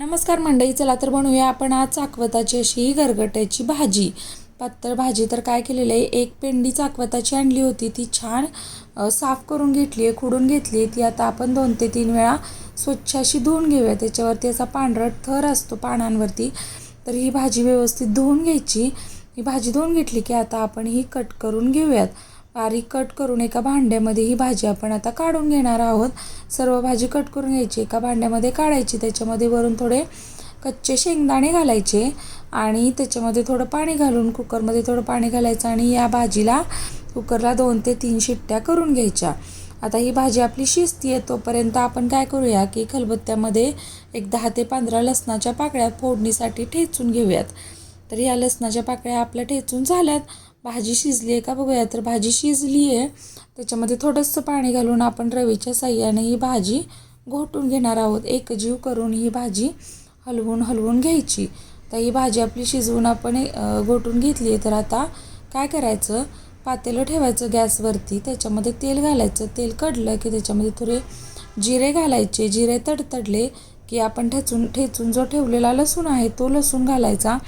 नमस्कार मंडळी, चला तर बनवूया आपण आज चाकवताची अशी गरगट्याची भाजी. पातळ भाजी. तर काय केलेलं आहे, एक पेंडी चाकवताची आणली होती, ती छान साफ करून घेतली आहे, खुडून घेतली आहे. ती आता आपण 2 ते 3 वेळा स्वच्छ अशी धुवून घेऊया. त्याच्यावरती असा पांढरट थर असतो पानांवरती, तर ही भाजी व्यवस्थित धुवून घ्यायची. ही भाजी धुवून घेतली की आता आपण ही कट करून घेऊयात. बारीक कट करून एका भांड्यामध्ये ही भाजी आपण आता काढून घेणार आहोत. सर्व भाजी कट करून घ्यायची, एका भांड्यामध्ये काढायची. त्याच्यामध्ये वरून थोडे कच्चे शेंगदाणे घालायचे आणि त्याच्यामध्ये थोडं पाणी घालून कुकरमध्ये थोडं पाणी घालायचं आणि या भाजीला कुकरला 2 ते 3 शिट्ट्या करून घ्यायच्या. आता ही भाजी आपली शिजती आहे तोपर्यंत आपण काय करूया की खलबत्त्यामध्ये एक 10 ते 15 लसणाच्या पाकळ्या फोडणीसाठी ठेचून घेऊयात. तर या लसणाच्या पाकळ्या आपल्या ठेचून झाल्यात. भाजी शिजली आहे का बघूया. तर भाजी शिजली आहे. त्याच्यामध्ये थोडंसं पाणी घालून आपण रवीच्या साह्याने ही भाजी घोटून घेणार आहोत. एकजीव करून ही भाजी हलवून घ्यायची. तर ही भाजी आपली शिजवून आपण घोटून घेतली आहे. तर आता काय करायचं, पातेलं ठेवायचं गॅसवरती, त्याच्यामध्ये तेल घालायचं. तेल कढलं की त्याच्यामध्ये थोडे जिरे घालायचे. जिरे तडतडले की आपण ठेचून जो ठेवलेला लसूण आहे तो लसूण घालायचा.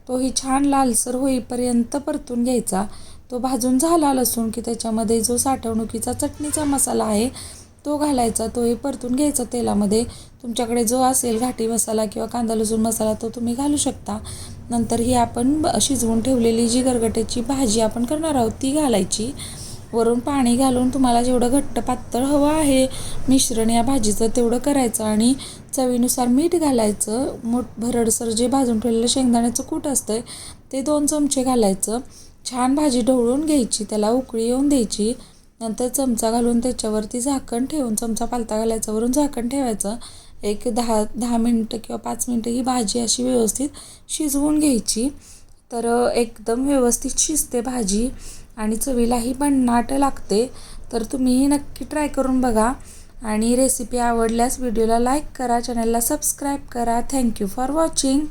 तोही छान लालसर होईपर्यंत परतून घ्यायचा. तो भाजून झाला लसूण की त्याच्यामध्ये जो साठवणुकीचा चटणीचा मसाला आहे तो घालायचा. तोही परतून घ्यायचा तेलामध्ये. तुमच्याकडे जो असेल घाटी मसाला किंवा कांदा लसूण मसाला तो तुम्ही घालू शकता. नंतर ही आपण शिजवून ठेवलेली जी गरगट्याची भाजी आपण करणार आहोत ती घालायची. वरून पाणी घालून तुम्हाला जेवढं घट्ट पातळ हवं आहे मिश्रण या भाजीचं तेवढं करायचं आणि चवीनुसार मीठ घालायचं. भरडसर जे भाजून ठेवलेलं शेंगदाण्याचं कूट असतं ते 2 चमचे घालायचं. छान भाजी ढवळून घ्यायची, त्याला उकळी येऊन द्यायची. नंतर चमचा घालून त्याच्यावरती झाकण ठेवून, चमचा पालथा घालायचा, वरून झाकण ठेवायचं. एक 10 मिनटं किंवा 5 मिनटं ही भाजी अशी व्यवस्थित शिजवून घ्यायची. तर एकदम व्यवस्थित शिजते भाजी आणि चवीलाही भन्नाट लागते. तर तुम्हीही नक्की ट्राय करून बघा आणि रेसिपी आवडल्यास व्हिडिओला लाईक करा, चॅनलला सबस्क्राईब करा. Thank you for watching.